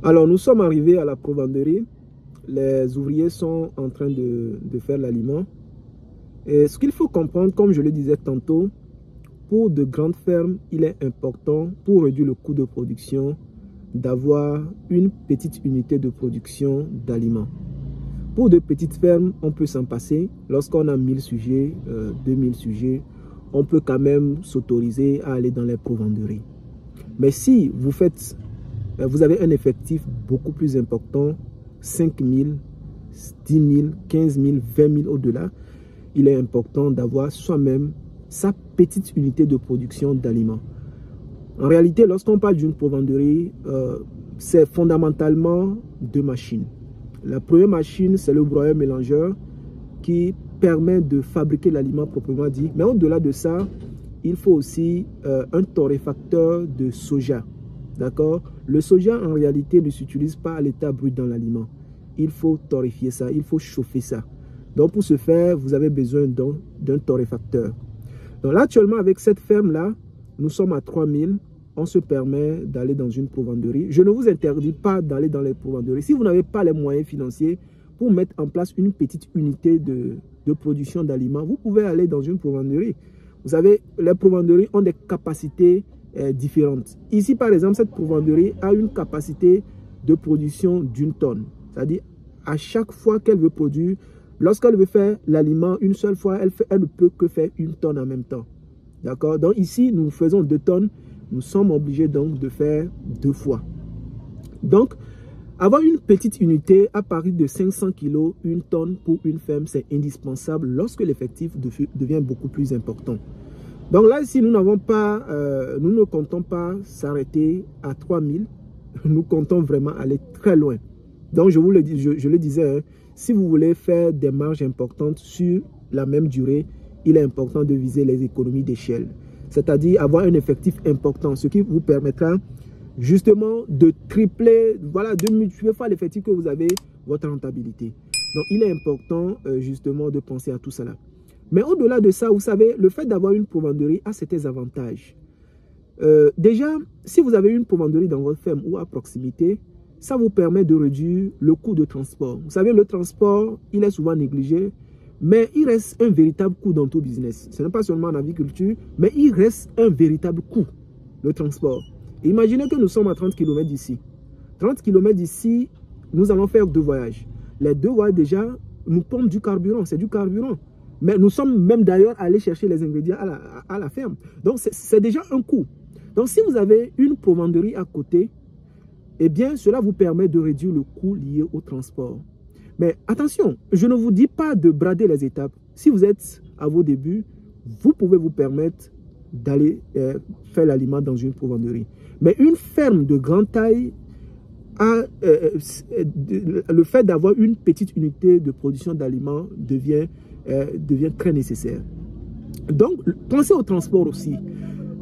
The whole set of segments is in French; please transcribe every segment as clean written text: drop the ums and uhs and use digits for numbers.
Alors, nous sommes arrivés à la provenderie. Les ouvriers sont en train de faire l'aliment. Et ce qu'il faut comprendre, comme je le disais tantôt, pour de grandes fermes, il est important, pour réduire le coût de production, d'avoir une petite unité de production d'aliments. Pour de petites fermes, on peut s'en passer. Lorsqu'on a 1000 sujets, 2000 sujets, on peut quand même s'autoriser à aller dans les provenderies. Mais si vous avez un effectif beaucoup plus important, 5000, 10 000, 15 000, 20 000 au-delà, il est important d'avoir soi-même sa petite unité de production d'aliments. En réalité, lorsqu'on parle d'une provenderie, c'est fondamentalement deux machines. La première machine, c'est le broyeur mélangeur qui permet de fabriquer l'aliment proprement dit. Mais au-delà de ça, il faut aussi un torréfacteur de soja. D'accord? Le soja, en réalité, ne s'utilise pas à l'état brut dans l'aliment. Il faut torréfier ça, il faut chauffer ça. Donc, pour ce faire, vous avez besoin d'un torréfacteur. Donc là, actuellement, avec cette ferme-là, nous sommes à 3000. On se permet d'aller dans une provenderie. Je ne vous interdis pas d'aller dans les provenderies. Si vous n'avez pas les moyens financiers pour mettre en place une petite unité de production d'aliments, vous pouvez aller dans une provenderie. Vous savez, les provenderies ont des capacités différentes. Ici, par exemple, cette provenderie a une capacité de production d'1 tonne. C'est-à-dire, à chaque fois qu'elle veut produire, lorsqu'elle veut faire l'aliment une seule fois, elle ne peut que faire 1 tonne en même temps. D'accord? Donc ici, nous faisons 2 tonnes. Nous sommes obligés donc de faire 2 fois. Donc, avoir une petite unité à partir de 500 kg, 1 tonne pour une ferme, c'est indispensable lorsque l'effectif devient beaucoup plus important. Donc là, si nous n'avons pas, nous ne comptons pas s'arrêter à 3000, nous comptons vraiment aller très loin. Donc, je vous le dis, je le disais, hein, si vous voulez faire des marges importantes sur la même durée, il est important de viser les économies d'échelle. C'est-à-dire avoir un effectif important, ce qui vous permettra justement de tripler, voilà, de multiplier par l'effectif que vous avez, votre rentabilité. Donc, il est important justement de penser à tout cela. Mais au-delà de ça, vous savez, le fait d'avoir une provenderie a certains avantages. Déjà, si vous avez une provenderie dans votre ferme ou à proximité, ça vous permet de réduire le coût de transport. Vous savez, le transport, il est souvent négligé. Mais il reste un véritable coût dans tout business. Ce n'est pas seulement en agriculture, mais il reste un véritable coût, le transport. Imaginez que nous sommes à 30 km d'ici. 30 km d'ici, nous allons faire 2 voyages. Les 2 voyages déjà, nous pompons du carburant, c'est du carburant. Mais nous sommes même d'ailleurs allés chercher les ingrédients à la ferme. Donc c'est déjà un coût. Donc si vous avez une provenderie à côté, eh bien cela vous permet de réduire le coût lié au transport. Mais attention, je ne vous dis pas de brader les étapes. Si vous êtes à vos débuts, vous pouvez vous permettre d'aller faire l'aliment dans une provenderie. Mais une ferme de grande taille, le fait d'avoir une petite unité de production d'aliments devient très nécessaire. Donc, pensez au transport aussi.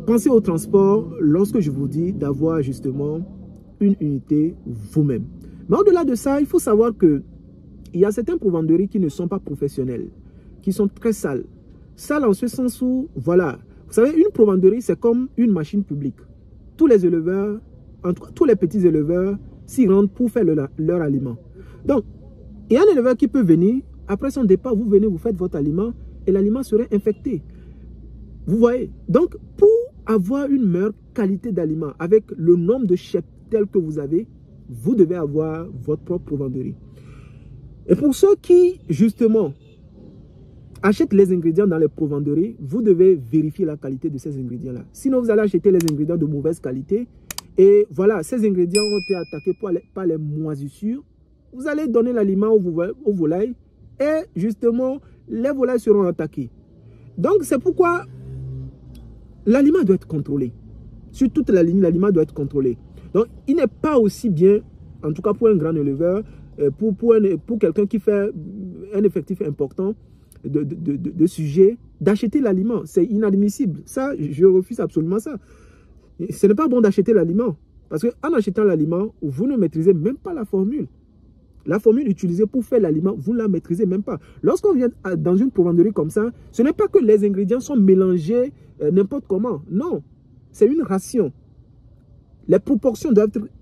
Pensez au transport lorsque je vous dis d'avoir justement une unité vous-même. Mais au-delà de ça, il faut savoir que il y a certaines provenderies qui ne sont pas professionnelles, qui sont très sales. Sales en ce sens où, voilà, vous savez, une provenderie, c'est comme une machine publique. Tous les éleveurs, en tout cas, tous les petits éleveurs s'y rendent pour faire leur aliment. Donc, il y a un éleveur qui peut venir, après son départ, vous venez, vous faites votre aliment et l'aliment serait infecté. Vous voyez? Donc, pour avoir une meilleure qualité d'aliment avec le nombre de chèques tel que vous avez, vous devez avoir votre propre provenderie. Et pour ceux qui, justement, achètent les ingrédients dans les provenderies, vous devez vérifier la qualité de ces ingrédients-là. Sinon, vous allez acheter les ingrédients de mauvaise qualité. Et voilà, ces ingrédients ont été attaqués par les moisissures. Vous allez donner l'aliment aux volailles et, justement, les volailles seront attaquées. Donc, c'est pourquoi l'aliment doit être contrôlé. Sur toute la ligne, l'aliment doit être contrôlé. Donc, il n'est pas aussi bien, en tout cas pour un grand éleveur, pour quelqu'un qui fait un effectif important de sujets, d'acheter l'aliment. C'est inadmissible. Ça, je refuse absolument ça. Ce n'est pas bon d'acheter l'aliment. Parce qu'en achetant l'aliment, vous ne maîtrisez même pas la formule. La formule utilisée pour faire l'aliment, vous ne la maîtrisez même pas. Lorsqu'on vient dans une provenderie comme ça, ce n'est pas que les ingrédients sont mélangés n'importe comment. Non, c'est une ration. Les proportions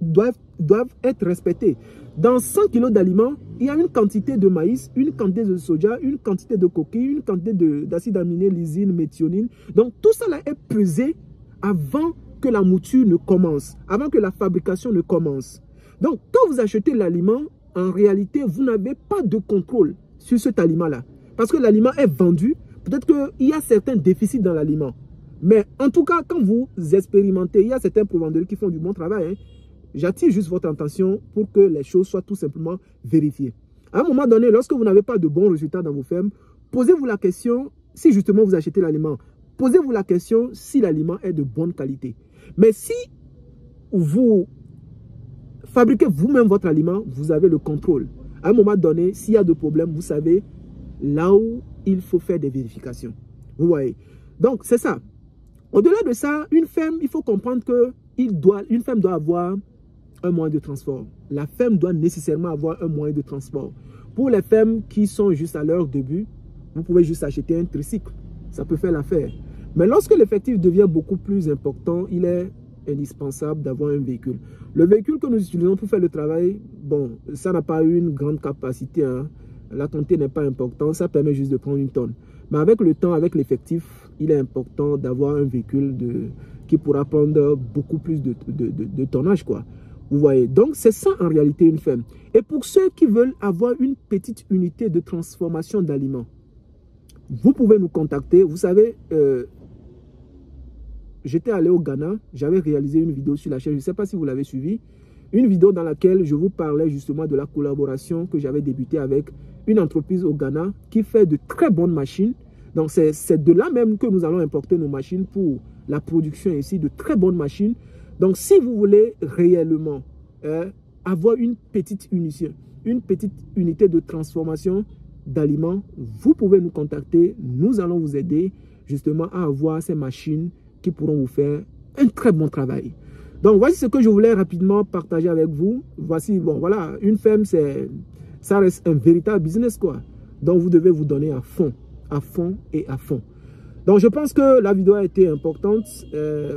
doivent être respectées. Dans 100 kg d'aliments, il y a une quantité de maïs, une quantité de soja, une quantité de coquille, une quantité d'acide aminé, lysine, méthionine. Donc tout ça là est pesé avant que la mouture ne commence, avant que la fabrication ne commence. Donc quand vous achetez l'aliment, en réalité, vous n'avez pas de contrôle sur cet aliment-là. Parce que l'aliment est vendu, peut-être qu'il y a certains déficits dans l'aliment. Mais en tout cas, quand vous expérimentez, il y a certains revendeurs qui font du bon travail. Hein. J'attire juste votre attention pour que les choses soient tout simplement vérifiées. À un moment donné, lorsque vous n'avez pas de bons résultats dans vos fermes, posez-vous la question, si justement vous achetez l'aliment, posez-vous la question si l'aliment est de bonne qualité. Mais si vous fabriquez vous-même votre aliment, vous avez le contrôle. À un moment donné, s'il y a de problèmes, vous savez là où il faut faire des vérifications. Vous voyez. Donc, c'est ça. Au-delà de ça, une ferme, il faut comprendre qu'une ferme doit avoir un moyen de transport. La ferme doit nécessairement avoir un moyen de transport. Pour les fermes qui sont juste à leur début, vous pouvez juste acheter un tricycle. Ça peut faire l'affaire. Mais lorsque l'effectif devient beaucoup plus important, il est indispensable d'avoir un véhicule. Le véhicule que nous utilisons pour faire le travail, bon, ça n'a pas une grande capacité. Hein. La quantité n'est pas importante, ça permet juste de prendre une tonne. Mais avec le temps, avec l'effectif, il est important d'avoir un véhicule qui pourra prendre beaucoup plus de tonnage, quoi. Vous voyez, donc c'est ça en réalité une ferme. Et pour ceux qui veulent avoir une petite unité de transformation d'aliments, vous pouvez nous contacter. Vous savez, j'étais allé au Ghana, j'avais réalisé une vidéo sur la chaîne, je ne sais pas si vous l'avez suivi, une vidéo dans laquelle je vous parlais justement de la collaboration que j'avais débutée avec une entreprise au Ghana qui fait de très bonnes machines. Donc c'est de là même que nous allons importer nos machines pour la production ici, de très bonnes machines. Donc si vous voulez réellement avoir une petite unité de transformation d'aliments, vous pouvez nous contacter. Nous allons vous aider justement à avoir ces machines qui pourront vous faire un très bon travail. Donc voici ce que je voulais rapidement partager avec vous. Voici, bon voilà, une ferme, ça reste un véritable business, quoi. Donc vous devez vous donner à fond et à fond. Donc je pense que la vidéo a été importante.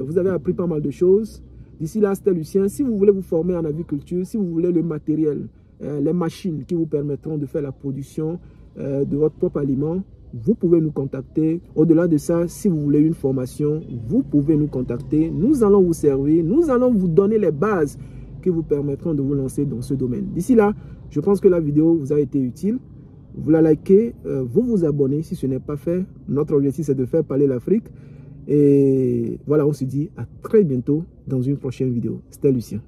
Vous avez appris pas mal de choses. D'ici là, c'était Lucien. Si vous voulez vous former en aviculture, si vous voulez le matériel, les machines qui vous permettront de faire la production de votre propre aliment, vous pouvez nous contacter. Au-delà de ça, si vous voulez une formation, vous pouvez nous contacter. Nous allons vous servir. Nous allons vous donner les bases qui vous permettront de vous lancer dans ce domaine. D'ici là, je pense que la vidéo vous a été utile. Vous la likez, vous vous abonnez si ce n'est pas fait. Notre objectif, c'est de faire parler l'Afrique. Et voilà, on se dit à très bientôt dans une prochaine vidéo. C'était Lucien.